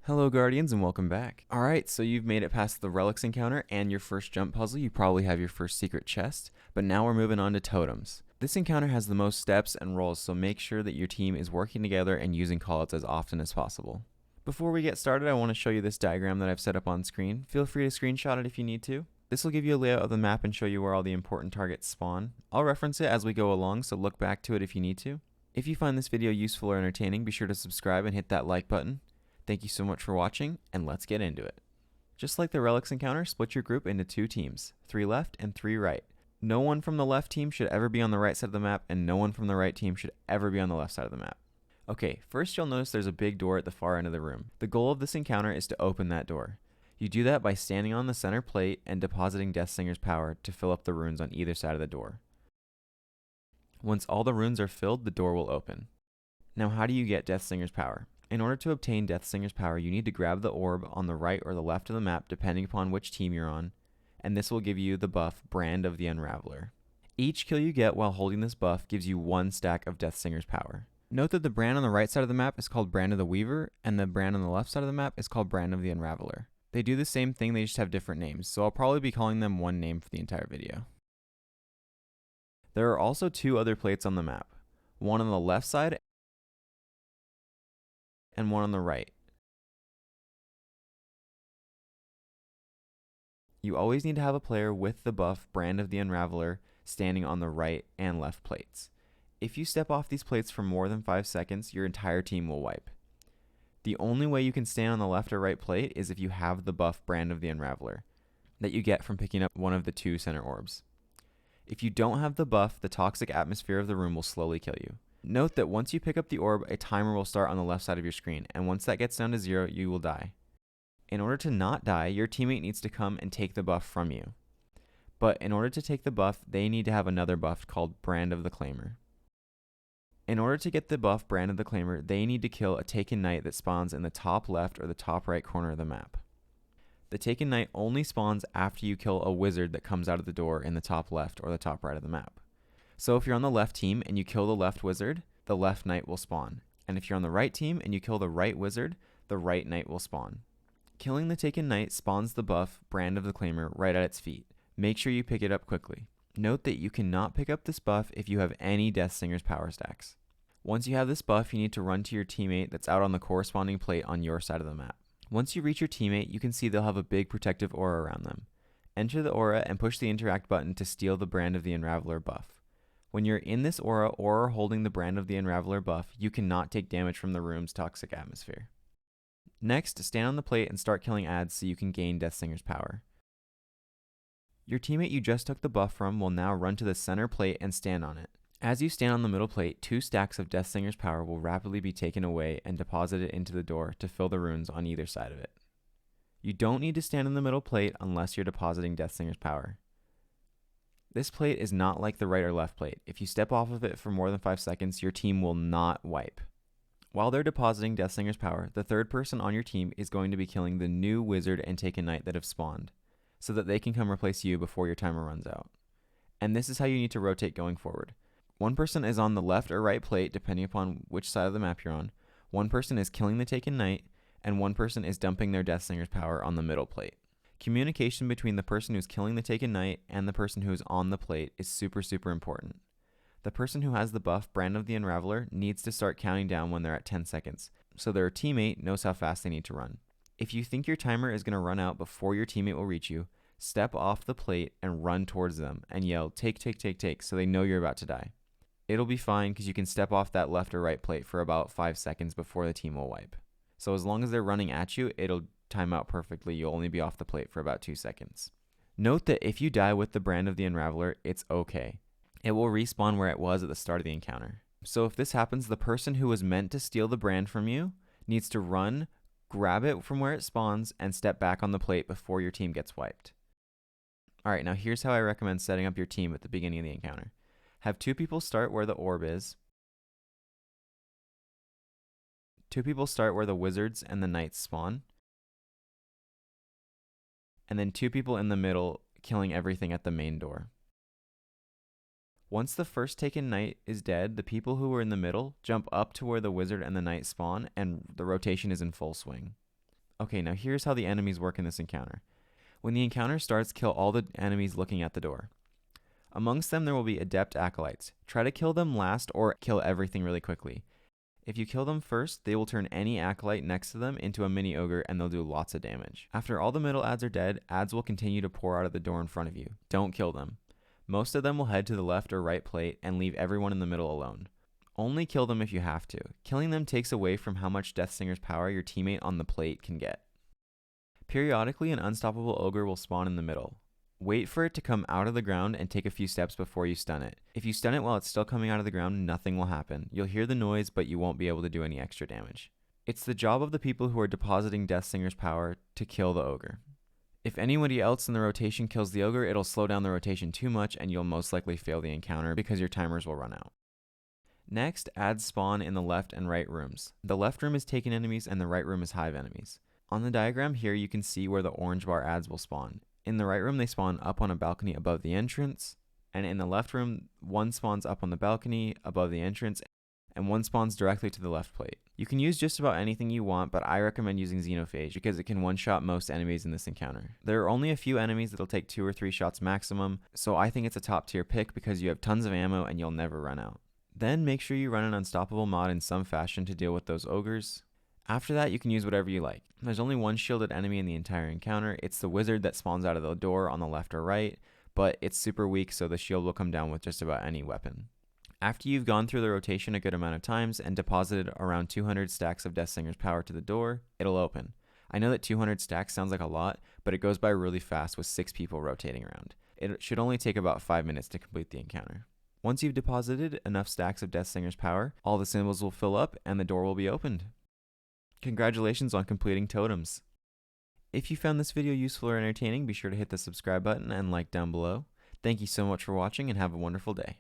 Hello Guardians and welcome back. Alright, so you've made it past the Relics encounter and your first jump puzzle. You probably have your first secret chest, but now we're moving on to Totems. This encounter has the most steps and roles, so make sure that your team is working together and using callouts as often as possible. Before we get started, I want to show you this diagram that I've set up on screen. Feel free to screenshot it if you need to. This will give you a layout of the map and show you where all the important targets spawn. I'll reference it as we go along, so look back to it if you need to. If you find this video useful or entertaining, be sure to subscribe and hit that like button. Thank you so much for watching, and let's get into it. Just like the Relics encounter, split your group into 2 teams, 3 left and 3 right. No one from the left team should ever be on the right side of the map, and no one from the right team should ever be on the left side of the map. Okay, first you'll notice there's a big door at the far end of the room. The goal of this encounter is to open that door. You do that by standing on the center plate and depositing Deathslinger's power to fill up the runes on either side of the door. Once all the runes are filled, the door will open. Now how do you get Deathslinger's power? In order to obtain Deathslinger's power, you need to grab the orb on the right or the left of the map, depending upon which team you're on, and this will give you the buff, Brand of the Unraveler. Each kill you get while holding this buff gives you 1 stack of Deathslinger's power. Note that the brand on the right side of the map is called Brand of the Weaver, and the brand on the left side of the map is called Brand of the Unraveler. They do the same thing, they just have different names, so I'll probably be calling them one name for the entire video. There are also 2 other plates on the map, one on the left side and one on the right. You always need to have a player with the buff Brand of the Unraveler standing on the right and left plates. If you step off these plates for more than 5 seconds, your entire team will wipe. The only way you can stand on the left or right plate is if you have the buff Brand of the Unraveler that you get from picking up one of the 2 center orbs. If you don't have the buff, the toxic atmosphere of the room will slowly kill you. Note that once you pick up the orb, a timer will start on the left side of your screen, and once that gets down to 0, you will die. In order to not die, your teammate needs to come and take the buff from you. But in order to take the buff, they need to have another buff called Brand of the Claimer. In order to get the buff Brand of the Claimer, they need to kill a Taken Knight that spawns in the top left or the top right corner of the map. The Taken Knight only spawns after you kill a wizard that comes out of the door in the top left or the top right of the map. So if you're on the left team and you kill the left wizard, the left knight will spawn. And if you're on the right team and you kill the right wizard, the right knight will spawn. Killing the Taken Knight spawns the buff Brand of the Claimer right at its feet. Make sure you pick it up quickly. Note that you cannot pick up this buff if you have any Deathslinger's power stacks. Once you have this buff, you need to run to your teammate that's out on the corresponding plate on your side of the map. Once you reach your teammate, you can see they'll have a big protective aura around them. Enter the aura and push the interact button to steal the Brand of the Unraveler buff. When you're in this aura or holding the Brand of the Unraveler buff, you cannot take damage from the room's toxic atmosphere. Next, stand on the plate and start killing adds so you can gain Deathslinger's power. Your teammate you just took the buff from will now run to the center plate and stand on it. As you stand on the middle plate, 2 stacks of Deathslinger's power will rapidly be taken away and deposited into the door to fill the runes on either side of it. You don't need to stand in the middle plate unless you're depositing Deathslinger's power. This plate is not like the right or left plate. If you step off of it for more than 5 seconds, your team will not wipe. While they're depositing Deathslinger's power, the third person on your team is going to be killing the new wizard and Taken Knight that have spawned, so that they can come replace you before your timer runs out. And this is how you need to rotate going forward. One person is on the left or right plate, depending upon which side of the map you're on. One person is killing the Taken Knight, and one person is dumping their Deathslinger's power on the middle plate. Communication between the person who's killing the Taken Knight and the person who's on the plate is super important. The person who has the buff Brand of the Unraveler needs to start counting down when they're at 10 seconds, so their teammate knows how fast they need to run. If you think your timer is going to run out before your teammate will reach you, step off the plate and run towards them and yell, "Take, take, take, take," so they know you're about to die. It'll be fine because you can step off that left or right plate for about 5 seconds before the team will wipe. So as long as they're running at you, it'll time out perfectly. You'll only be off the plate for about 2 seconds. Note that if you die with the Brand of the Unraveler, it's okay. It will respawn where it was at the start of the encounter. So if this happens, the person who was meant to steal the brand from you needs to run, grab it from where it spawns, and step back on the plate before your team gets wiped. Alright, now here's how I recommend setting up your team at the beginning of the encounter. Have 2 people start where the orb is. 2 people start where the wizards and the knights spawn. And then 2 people in the middle killing everything at the main door. Once the first Taken Knight is dead, the people who are in the middle jump up to where the wizard and the knight spawn, and the rotation is in full swing. Okay, now here's how the enemies work in this encounter. When the encounter starts, kill all the enemies looking at the door. Amongst them, there will be adept acolytes. Try to kill them last or kill everything really quickly. If you kill them first, they will turn any acolyte next to them into a mini ogre and they'll do lots of damage. After all the middle ads are dead, ads will continue to pour out of the door in front of you. Don't kill them. Most of them will head to the left or right plate and leave everyone in the middle alone. Only kill them if you have to. Killing them takes away from how much Deathstinger's power your teammate on the plate can get. Periodically, an unstoppable ogre will spawn in the middle. Wait for it to come out of the ground and take a few steps before you stun it. If you stun it while it's still coming out of the ground, nothing will happen. You'll hear the noise, but you won't be able to do any extra damage. It's the job of the people who are depositing Deathstinger's power to kill the ogre. If anybody else in the rotation kills the ogre, it'll slow down the rotation too much and you'll most likely fail the encounter because your timers will run out. Next, ads spawn in the left and right rooms. The left room is taken enemies and the right room is hive enemies. On the diagram here, you can see where the orange bar ads will spawn. In the right room, they spawn up on a balcony above the entrance, and in the left room, one spawns up on the balcony above the entrance, and one spawns directly to the left plate. You can use just about anything you want, but I recommend using Xenophage because it can one-shot most enemies in this encounter. There are only a few enemies that'll take 2 or 3 shots maximum, so I think it's a top tier pick because you have tons of ammo and you'll never run out. Then make sure you run an unstoppable mod in some fashion to deal with those ogres. After that, you can use whatever you like. There's only one shielded enemy in the entire encounter. It's the wizard that spawns out of the door on the left or right, but it's super weak, so the shield will come down with just about any weapon. After you've gone through the rotation a good amount of times and deposited around 200 stacks of Deathstinger's power to the door, it'll open. I know that 200 stacks sounds like a lot, but it goes by really fast with 6 people rotating around. It should only take about 5 minutes to complete the encounter. Once you've deposited enough stacks of Deathstinger's power, all the symbols will fill up and the door will be opened. Congratulations on completing Totems. If you found this video useful or entertaining, be sure to hit the subscribe button and like down below. Thank you so much for watching and have a wonderful day.